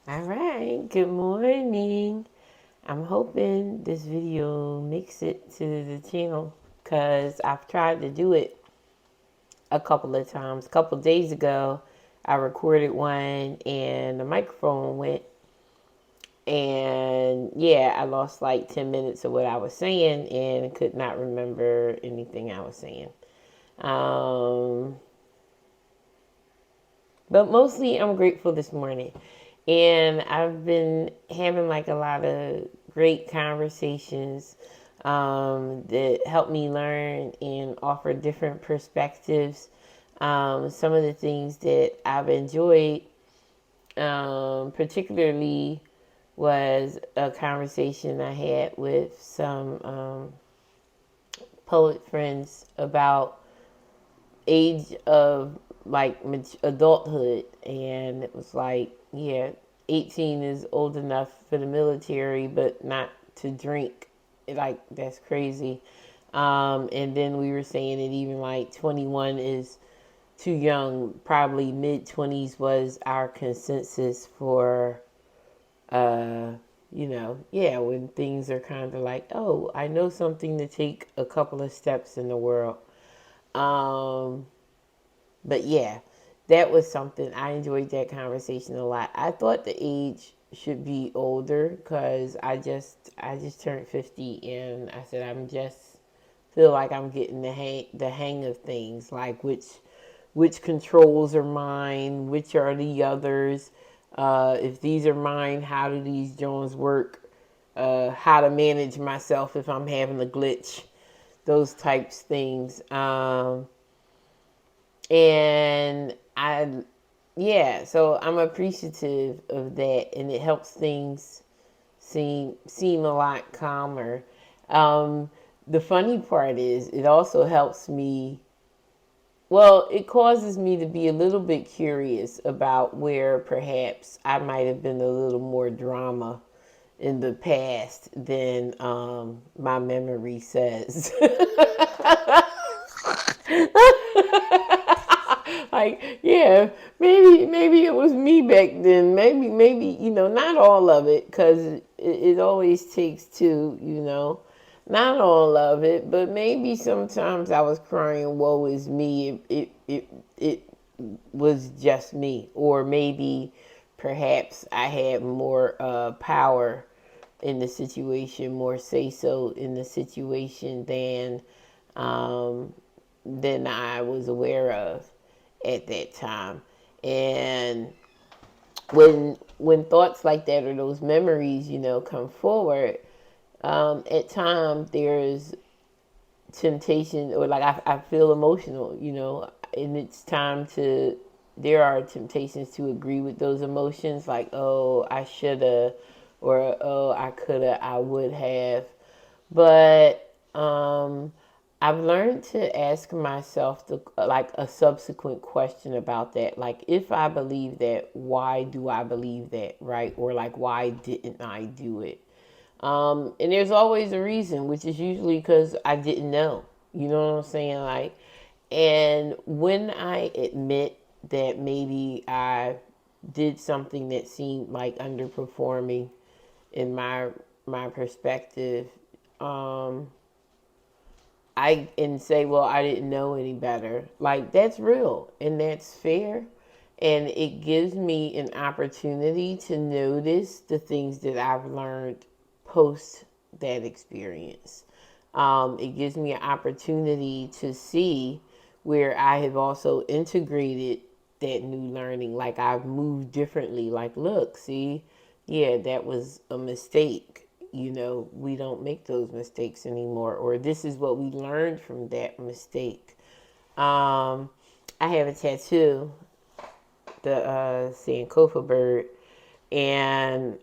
All right, good morning. I'm hoping this video makes it to the channel because I've tried to do it a couple of times. A couple of days ago, I recorded one and the microphone went, and yeah, I lost like 10 minutes of what I was saying and could not remember anything I was saying. Um, But mostly, I'm grateful this morning. And I've been having like a lot of great conversations that help me learn and offer different perspectives. Some of the things that I've enjoyed, particularly, was a conversation I had with some poet friends about age of like adulthood, and it was like, yeah, 18 is old enough for the military but not to drink. Like, that's crazy. And then we were saying that even like 21 is too young. Probably mid 20s was our consensus for uh yeah, when things are kind of like, oh, I know something to take a couple of steps in the world. um but yeah, that was something. I enjoyed that conversation a lot. I thought the age should be older because I just turned 50, and I said I'm just feel like I'm getting the hang of things, like which controls are mine, which are the others. If these are mine, how do these Jones work? How to manage myself if I'm having a glitch, those types things. And yeah, so I'm appreciative of that, and it helps things seem a lot calmer. Um, the funny part is, it also helps me. Well, it causes me to be a little bit curious about where perhaps I might have been a little more drama in the past than my memory says. Like, yeah, maybe it was me back then. Maybe not all of it, because it always takes two. Not all of it, but maybe sometimes I was crying, "Woe is me." It was just me, or maybe perhaps I had more power in the situation, more say so in the situation um, than I was aware of at that time. And when thoughts like that, or those memories, come forward, at times there's temptation, or like I feel emotional, and it's time to. There are temptations to agree with those emotions, like, oh, I shoulda, or oh, I coulda, I would have. But I've learned to ask myself like a subsequent question about that. Like, if I believe that, why do I believe that, right? Or like, why didn't I do it? And there's always a reason, which is usually because I didn't know. You know what I'm saying? Like, and when I admit that maybe I did something that seemed like underperforming in my perspective, um, I and say, well, I didn't know any better. Like, that's real and that's fair. And it gives me an opportunity to notice the things that I've learned post that experience. It gives me an opportunity to see where I have also integrated that new learning. Like, I've moved differently. Like, look, see, yeah, that was a mistake. We don't make those mistakes anymore, or this is what we learned from that mistake. Um, I have a tattoo, the Sankofa bird, and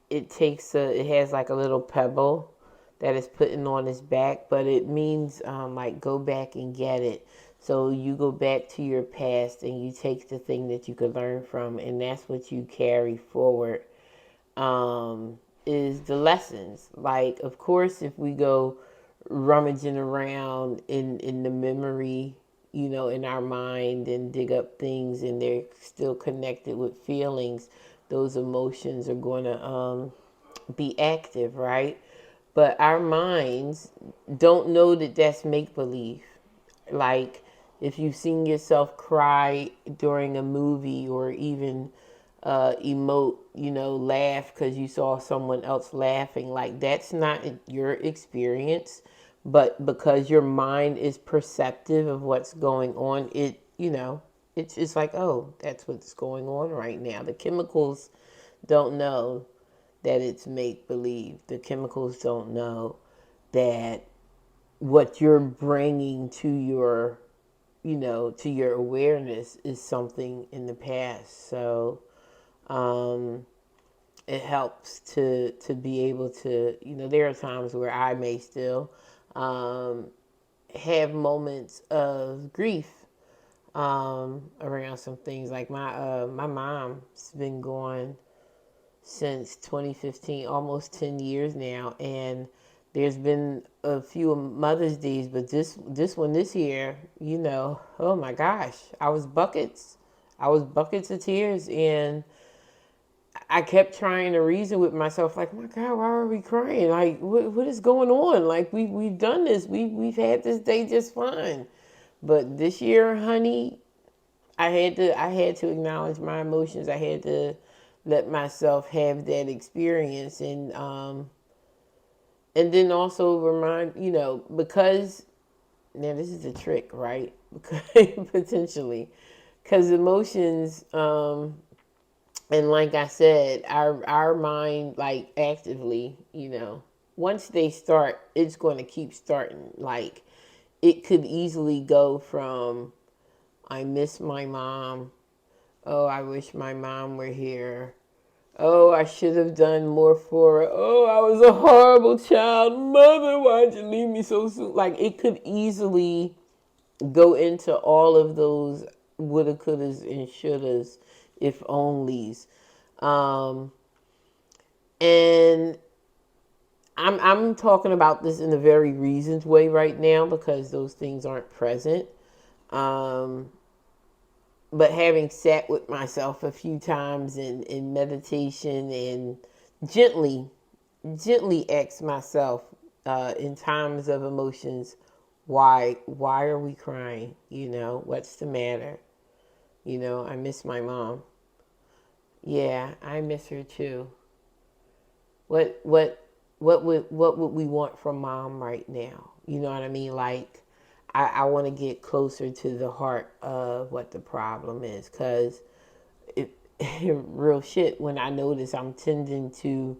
it has like a little pebble that is putting on his back, but it means like, go back and get it. So you go back to your past and you take the thing that you could learn from, and that's what you carry forward. Is the lessons. Like, of course, if we go rummaging around in the memory, in our mind and dig up things, and they're still connected with feelings, those emotions are going to be active, right? But our minds don't know that that's make believe. Like if you've seen yourself cry during a movie, or even emote, laugh because you saw someone else laughing, like that's not your experience. But because your mind is perceptive of what's going on, it's like, oh, that's what's going on right now. The chemicals don't know that it's make believe. The chemicals don't know that what you're bringing to your to your awareness is something in the past. So um, it helps to be able to, there are times where I may still um, have moments of grief around some things. Like my mom's been gone since 2015, almost 10 years now, and there's been a few Mother's Days, but this one this year, oh my gosh, I was buckets of tears, and I kept trying to reason with myself, like, my God, why are we crying? Like, what is going on? Like, we've done this, we've had this day just fine, but this year, honey, I had to acknowledge my emotions. I had to let myself have that experience, and then also remind, because now this is a trick, right? Because potentially, because emotions, and like I said, our mind, like, actively, once they start, it's going to keep starting. Like, it could easily go from, I miss my mom. Oh, I wish my mom were here. Oh, I should have done more for her. Oh, I was a horrible child. Mother, why'd you leave me so soon? Like, it could easily go into all of those woulda, couldas, and shouldas, if onlys. Um, and I'm talking about this in a very reasoned way right now because those things aren't present. Um, but having sat with myself a few times in meditation, and gently, gently ask myself in times of emotions, why are we crying? What's the matter? I miss my mom. Yeah, I miss her too. What what what would we want from mom right now? You know what I mean? Like, I want to get closer to the heart of what the problem is, because it, real shit, when I notice I'm tending to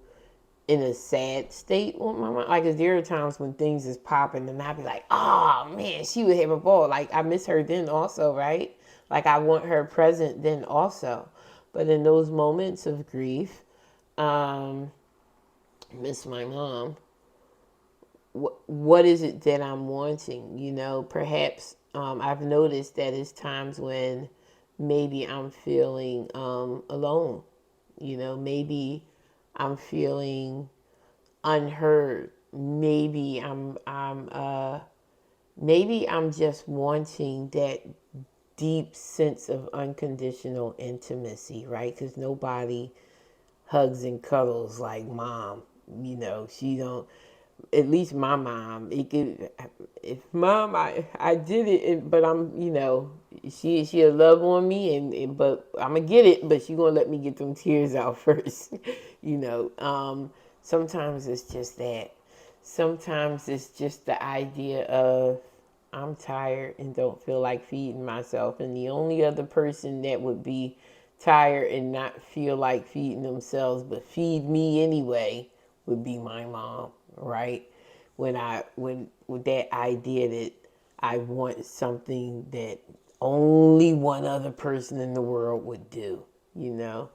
in a sad state with my mom, like, 'cause there are times when things is popping and I be like, oh man, she would have a ball. Like, I miss her then also, right? Like, I want her present then also. But in those moments of grief, um, miss my mom, what is it that I'm wanting? Perhaps I've noticed that it's times when maybe I'm feeling alone. Maybe I'm feeling unheard. Maybe I'm just wanting that deep sense of unconditional intimacy, right? Because nobody hugs and cuddles like mom. She don't. At least my mom. It could, if mom, I did it, but I'm, she'll love on me, and but I'm gonna get it, but she gonna let me get them tears out first. Sometimes it's just that. Sometimes it's just the idea of, I'm tired and don't feel like feeding myself, and the only other person that would be tired and not feel like feeding themselves but feed me anyway would be my mom, right? When with that idea that I want something that only one other person in the world would do, you know.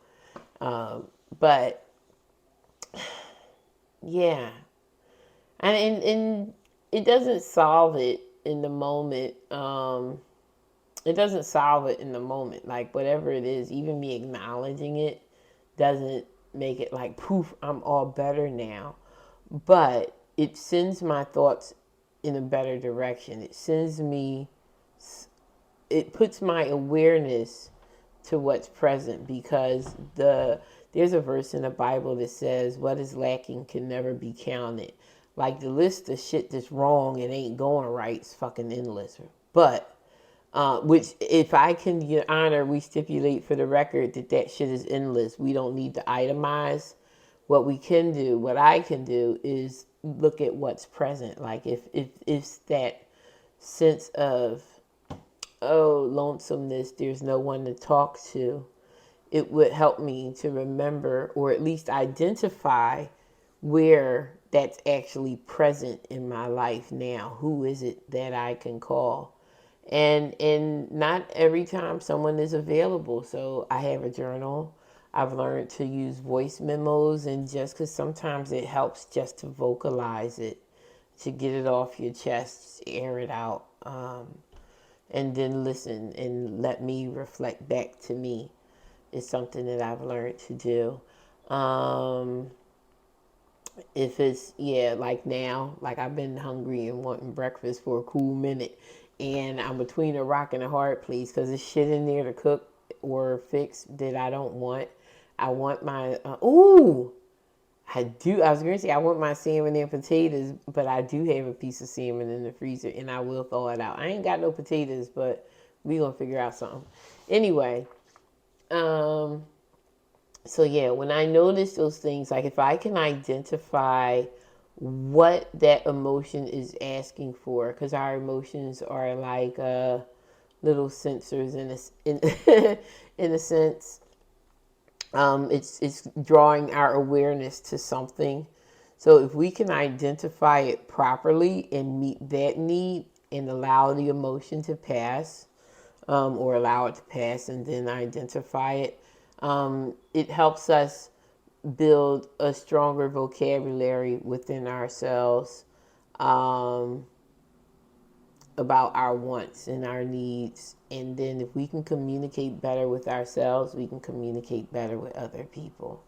But yeah, and it doesn't solve it in the moment. It doesn't solve it in the moment. Like, whatever it is, even me acknowledging it doesn't make it like, poof, I'm all better now. But it sends my thoughts in a better direction. It sends me it puts my awareness to what's present, because there's a verse in the Bible that says what is lacking can never be counted. Like the list of shit that's wrong and ain't going right is fucking endless. But which, if I can get honor, we stipulate for the record that that shit is endless. We don't need to itemize. What we can do, what I can do, is look at what's present. Like if it's that sense of, oh, lonesomeness, there's no one to talk to, it would help me to remember, or at least identify, where that's actually present in my life now. Who is it that I can call? And not every time someone is available. So I have a journal. I've learned to use voice memos, and just because sometimes it helps just to vocalize it, to get it off your chest, air it out, and then listen and let me reflect back to me, is something that I've learned to do. If it's, yeah, like now, like I've been hungry and wanting breakfast for a cool minute, and I'm between a rock and a hard place because there's shit in there to cook or fix that I don't want. I want my, I was going to say I want my salmon and potatoes, but I do have a piece of salmon in the freezer, and I will thaw it out. I ain't got no potatoes, but we going to figure out something. Anyway, so yeah, when I notice those things, like if I can identify what that emotion is asking for, because our emotions are like little sensors in a sense. It's drawing our awareness to something. So if we can identify it properly and meet that need and allow the emotion to pass, or allow it to pass and then identify it, it helps us build a stronger vocabulary within ourselves, about our wants and our needs. And then if we can communicate better with ourselves, we can communicate better with other people.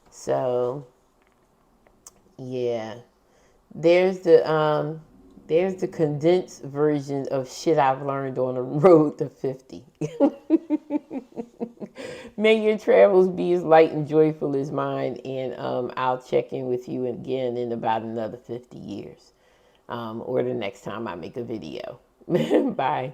So yeah, there's the condensed version of shit I've learned on the road to 50. May your travels be as light and joyful as mine, and I'll check in with you again in about another 50 years, or the next time I make a video. Bye.